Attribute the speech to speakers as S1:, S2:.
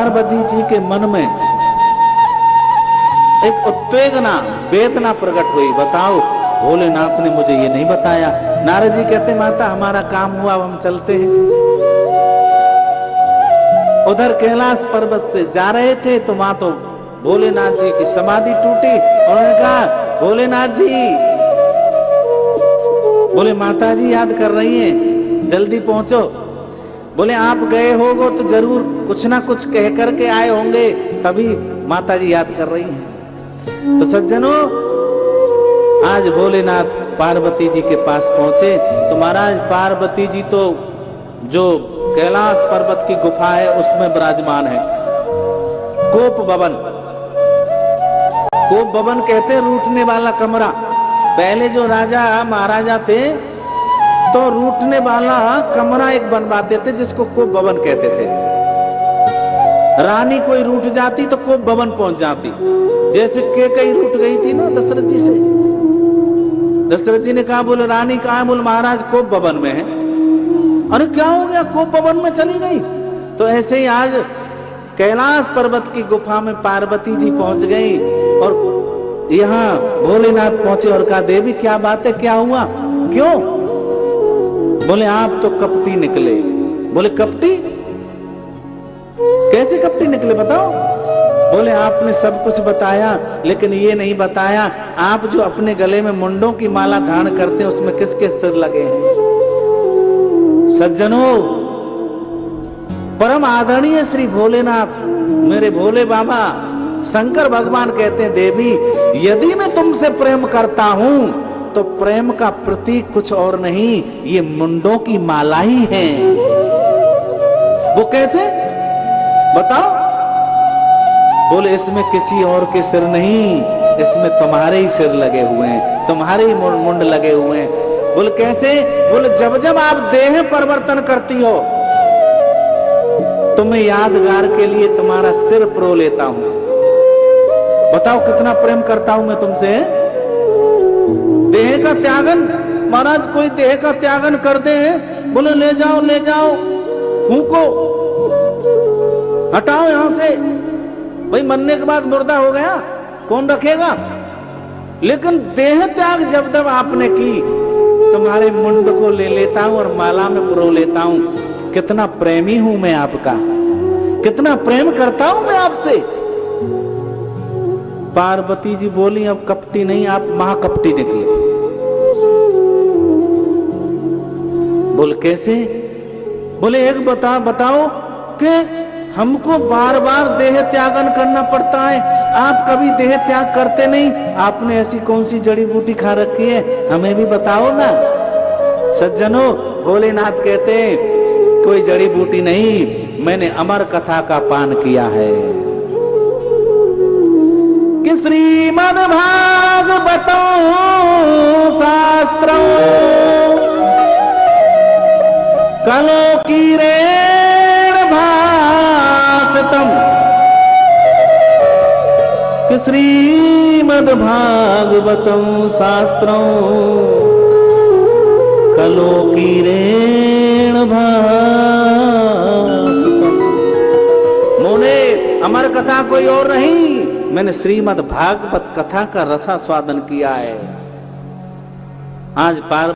S1: पार्वती जी के मन में एक उत्तेजना वेदना प्रकट हुई। बताओ, भोलेनाथ ने मुझे ये नहीं बताया। नारद जी कहते, माता हमारा काम हुआ, अब हम चलते हैं। उधर कैलाश पर्वत से जा रहे थे तो वहां तो भोलेनाथ जी की समाधि टूटी। उन्होंने कहा, भोलेनाथ जी, बोले माता जी याद कर रही हैं, जल्दी पहुंचो। बोले आप गए होगो तो जरूर कुछ ना कुछ कह करके आए होंगे, तभी माता जी याद कर रही हैं। तो सज्जनों, आज भोलेनाथ पार्वती जी के पास पहुंचे तो महाराज पार्वती जी तो जो कैलाश पर्वत की गुफा है उसमें विराजमान है। कोप भवन, कोप भवन कहते हैं रूठने वाला कमरा। पहले जो राजा महाराजा थे तो रूठने वाला कमरा एक बनवाते थे जिसको कोप भवन कहते थे। रानी कोई रूठ जाती तो कोप भवन पहुंच जाती। जैसे कैकेयी रूठ गई थी ना दशरथ जी से, दशरथ जी ने कहा, बोले रानी कहाँ है? बोले महाराज कोप भवन में है। अरे क्या हो गया, कोप भवन में चली गई? तो ऐसे ही आज कैलाश पर्वत की गुफा में पार्वती जी पहुंच गई और यहाँ भोलेनाथ पहुंचे और कहा, देवी क्या बात है, क्या हुआ, क्यों? बोले आप तो कपटी निकले। बोले कपटी? कैसे कपटी निकले बताओ? बोले आपने सब कुछ बताया लेकिन ये नहीं बताया, आप जो अपने गले में मुंडों की माला धारण करते हैं उसमें किसके सिर लगे हैं? सज्जनों, परम आदरणीय श्री भोलेनाथ, मेरे भोले बाबा शंकर भगवान कहते हैं, देवी यदि मैं तुमसे प्रेम करता हूं तो प्रेम का प्रतीक कुछ और नहीं, ये मुंडों की माला ही है। वो कैसे बताओ? बोले इसमें किसी और के सिर नहीं, इसमें तुम्हारे ही सिर लगे हुए हैं, तुम्हारे ही मुंड लगे हुए हैं। बोले कैसे? बोले जब जब आप देह परिवर्तन करती हो तो मैं यादगार के लिए तुम्हारा सिर प्रो लेता हूं। बताओ कितना प्रेम करता हूं मैं तुमसे। देह का त्यागन, महाराज कोई देह का त्यागन कर दे, बोले ले जाओ ले जाओ, फूको, हटाओ यहां से। भाई मरने के बाद मुर्दा हो गया, कौन रखेगा? लेकिन देह त्याग जब जब आपने की, तुम्हारे मुंड को ले लेता हूं और माला में पुरो लेता हूं। कितना प्रेमी हूं मैं आपका, कितना प्रेम करता हूं मैं आपसे। पार्वती जी बोली, अब कपटी नहीं, आप महाकपटी निकले। बोल कैसे? बोले एक बताओ कि हमको बार बार देह त्यागन करना पड़ता है, आप कभी देह त्याग करते नहीं। आपने ऐसी कौन सी जड़ी बूटी खा रखी है, हमें भी बताओ ना। सज्जनों, भोलेनाथ कहते हैं, कोई जड़ी बूटी नहीं, मैंने अमर कथा का पान किया है कि श्रीमद् भागवतं शास्त्रं कलोकीरेण भासितम्, कि श्रीमद् भागवतं शास्त्रं कलोकीरेण भासितम्। मोने, अमर कथा कोई और नहीं, मैंने श्रीमद् भागवत कथा का रसास्वादन किया है। आज